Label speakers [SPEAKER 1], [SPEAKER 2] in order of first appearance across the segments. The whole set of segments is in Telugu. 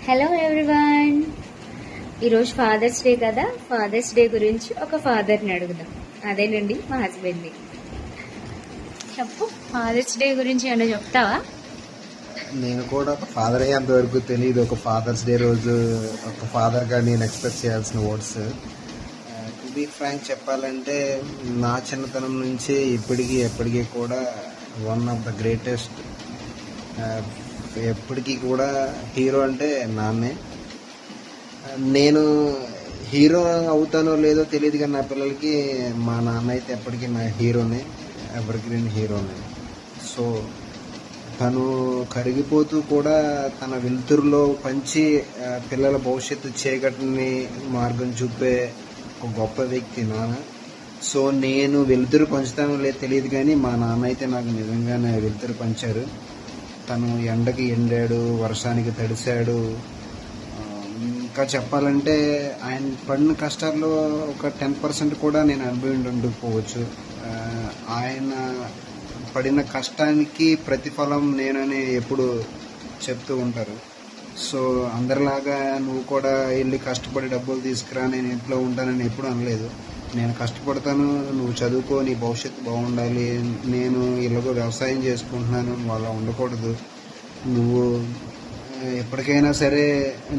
[SPEAKER 1] Hello everyone. ఈరోజు ఫాదర్స్ డే కదా, ఫాదర్స్ డే గురించి ఒక ఫాదర్ని అడుగుదాం. అదేనండి మా హస్బెండ్ని. చెప్పు, ఫాదర్స్ డే గురించి ఏమైనా చెప్తావా?
[SPEAKER 2] నేను కూడా ఒక ఫాదర్ అయ్యేంత వరకు తెలియదు. ఒక ఫాదర్స్ డే రోజు ఒక ఫాదర్గా నేను ఎక్స్పెక్ట్ చేయాల్సిన వర్డ్స్. టు బీ ఫ్రాంక్ చెప్పాలంటే నా చిన్నతనం నుంచి ఎప్పటికీ కూడా వన్ ఆఫ్ ద గ్రేటెస్ట్, ఎప్పటికీ కూడా హీరో అంటే నాన్నే. నేను హీరో అవుతానో లేదో తెలియదు, కానీ నా పిల్లలకి మా నాన్న అయితే ఎప్పటికీ నా హీరోనే, ఎవర్ గ్రీన్ హీరోనే. సో తను కరిగిపోతూ కూడా తన వెలుతురులో పంచి పిల్లల భవిష్యత్తు చీకటిని మార్గం చూపే ఒక గొప్ప వ్యక్తి నాన్న. సో నేను వెలుతురు పంచుతానో లేదో తెలియదు, కానీ మా నాన్న అయితే నాకు నిజంగానే వెలుతురు పంచారు. తను ఎండకి ఎండాడు, వర్షానికి తడిశాడు. ఇంకా చెప్పాలంటే ఆయన పడిన కష్టాల్లో ఒక 10% కూడా నేను అనుభవి ఉండకపోవచ్చు. ఆయన పడిన కష్టానికి ప్రతిఫలం నేనని ఎప్పుడు చెప్తూ ఉంటారు. సో అందరిలాగా నువ్వు కూడా వెళ్ళి కష్టపడి డబ్బులు తీసుకురా, నేను ఇంట్లో ఉంటానని ఎప్పుడు అనలేదు. నేను కష్టపడతాను, నువ్వు చదువుకో, నీ భవిష్యత్తు బాగుండాలి, నేను ఇలాగో వ్యవసాయం చేసుకుంటున్నాను, నువ్వు అలా ఉండకూడదు, నువ్వు ఎప్పటికైనా సరే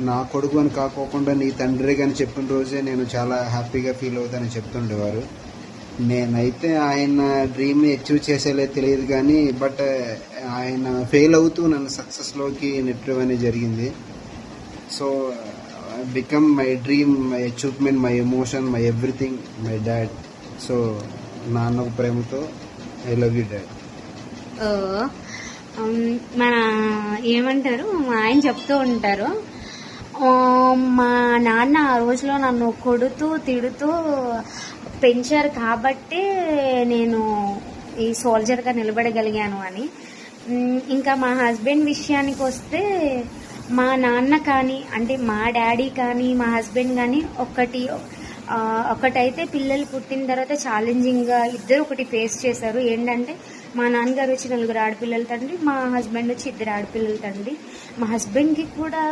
[SPEAKER 2] నా కొడుకు అని కాకోకుండా నీ తండ్రి కానీ చెప్పిన రోజే నేను చాలా హ్యాపీగా ఫీల్ అవుతానని చెప్తుండేవారు. నేనైతే ఆయన డ్రీమ్ అచీవ్ చేసేలే తెలియదు, కానీ బట్ ఆయన ఫెయిల్ అవుతూ నన్ను సక్సెస్లోకి నెట్టడం అనేది జరిగింది. So become my dream, my achievement, my emotion, my everything, my dad. So Nannaku Prematho I love you dad.
[SPEAKER 1] మన ఏమంటారు, మా ఆయన చెప్తూ ఉంటారు, మా నాన్న ఆ రోజులో నన్ను కొడుతూ తిడుతూ పెంచారు కాబట్టే నేను ఈ సోల్జర్గా నిలబడగలిగాను అని. ఇంకా మా హస్బెండ్ విషయానికి వస్తే, మా నాన్న కానీ, అంటే మా డాడీ కానీ మా హస్బెండ్ కానీ ఒకటైతే పిల్లలు పుట్టిన తర్వాత ఛాలెంజింగ్గా ఇద్దరు ఒకటి ఫేస్ చేశారు. ఏంటంటే మా నాన్నగారు వచ్చి 4 ఆడపిల్లల తండ్రి, మా హస్బెండ్ వచ్చి 2 ఆడపిల్లల తండ్రి. మా హస్బెండ్కి కూడా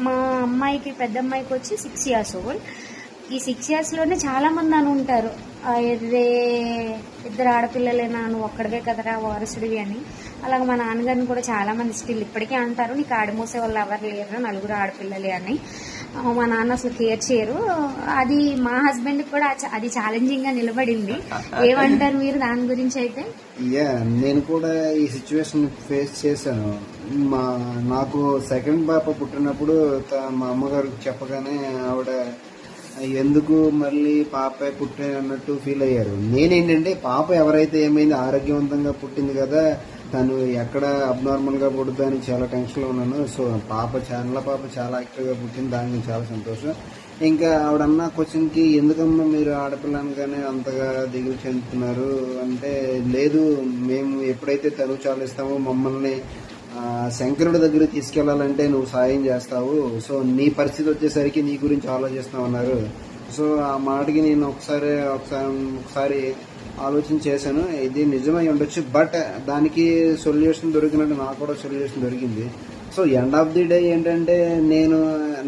[SPEAKER 1] మా అమ్మాయికి, పెద్ద అమ్మాయికి వచ్చి 6 years ఓల్డ్. ఈ 6 yearsలోనే చాలా మంది అని ఉంటారు, ఎర్రే 2 ఆడపిల్లలేనా, నువ్వు ఒక్కడవే కదరా వారసుడివి అని. అలాగే మా నాన్నగారిని కూడా చాలా మంది స్టిల్ ఇప్పటికీ అంటారు, నీకు ఆడమోసే వాళ్ళు ఎవరు లేరు, 4 ఆడపిల్లలే అని. మా నాన్న అసలు కేర్ చేయరు. అది మా హస్బెండ్ కూడా అది ఛాలెంజింగ్ గా నిలబడింది. ఏమంటారు మీరు దాని గురించి? అయితే
[SPEAKER 2] నేను కూడా ఈ సిచ్యువేషన్ ఫేస్ చేశాను. నాకు సెకండ్ పాప పుట్టినప్పుడు మా అమ్మగారు చెప్పగానే ఆవిడ ఎందుకు మళ్ళీ పాప పుట్టే అన్నట్టు ఫీల్ అయ్యారు. నేనేంటంటే పాప ఎవరైతే ఏమైంది, ఆరోగ్యవంతంగా పుట్టింది కదా, తను ఎక్కడ అబ్నార్మల్గా పుడుతుందా అని చాలా టెన్షన్లో ఉన్నాను. సో పాప చాలా యాక్టివ్గా పుట్టింది, దానికి చాలా సంతోషం. ఇంకా ఆవిడన్న క్వశ్చన్కి, ఎందుకమ్మా మీరు ఆడపిల్ల అనగానే అంతగా దిగులు చెందుతున్నారు అంటే, లేదు మేము ఎప్పుడైతే తను చాలిస్తామో మమ్మల్ని శంకరుడి దగ్గర తీసుకెళ్లాలంటే నువ్వు సాయం చేస్తావు, సో నీ పరిస్థితి వచ్చేసరికి నీ గురించి ఆలోచిస్తావు అన్నారు. సో ఆ మాటకి నేను ఒకసారి ఆలోచన చేశాను, ఇది నిజమై ఉండొచ్చు, బట్ దానికి సొల్యూషన్ దొరికినట్టు నాకు కూడా సొల్యూషన్ దొరికింది. So end of the day ఏంటంటే, నేను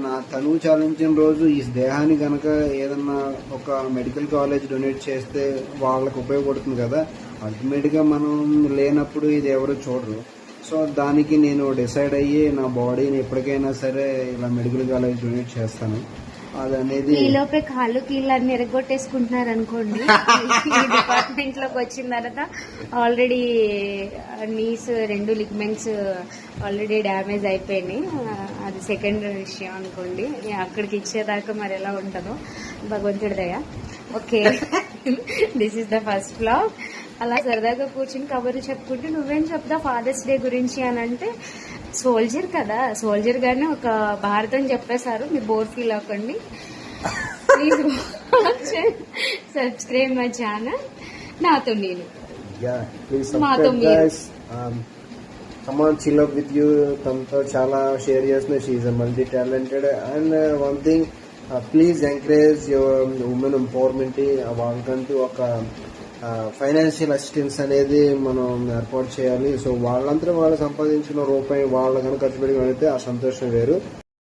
[SPEAKER 2] నా తనువు చాలించిన రోజు ఈ దేహాన్ని కనుక ఏదన్నా ఒక మెడికల్ కాలేజ్ డొనేట్ చేస్తే వాళ్ళకు ఉపయోగపడుతుంది కదా. అల్టిమేట్గా మనం లేనప్పుడు ఇది ఎవరు చూడరు. సో దానికి నేను డిసైడ్ అయ్యి నా బాడీని ఎప్పటికైనా సరే ఇలా మెడికల్ కాలేజ్ డొనేట్ చేస్తాను. అదనేది
[SPEAKER 1] ఈలోపే కాళ్ళు కీళ్ళని ఎరగొట్టేసుకుంటున్నారు అనుకోండి. ఈ డిపార్ట్మెంట్ లోకి వచ్చిన తర్వాత already knees 2 ligaments already damage అయిపోయినాయి. అది సెకండ్ విషయం అనుకోండి. అక్కడికి ఇచ్చేదాకా మరి ఎలా ఉంటుందో భగవంతుడి దయ. Okay, this is the first blog. అలా సరదాగా కూర్చుని కబుర్లు చెప్పుకుంటే, నువ్వేం చెప్తా ఫాదర్స్ డే గురించి అని అంటే, సోల్జర్ కదా, సోల్జర్ గానే ఒక భారతం చెప్పేశారు, మీరు బోర్ ఫీల్ అవ్వకండి. Please subscribe my channel. నాతో నేను, మాతో మీరు.
[SPEAKER 2] Come on, chill up with you. తనతో చాలా షేర్ చేస్తున్నా. She is multi talented. And one thing, please encourage your women empowerment. వాళ్ళకంటూ ఒక ఫైనాన్షియల్ అసిస్టెన్స్ అనేది మనం ఏర్పాటు చేయాలి. సో వాళ్ళంతా వాళ్ళు సంపాదించిన రూపాయి వాళ్ళ కనుక ఖర్చు పెట్టి ఆ సంతోషం వేరు.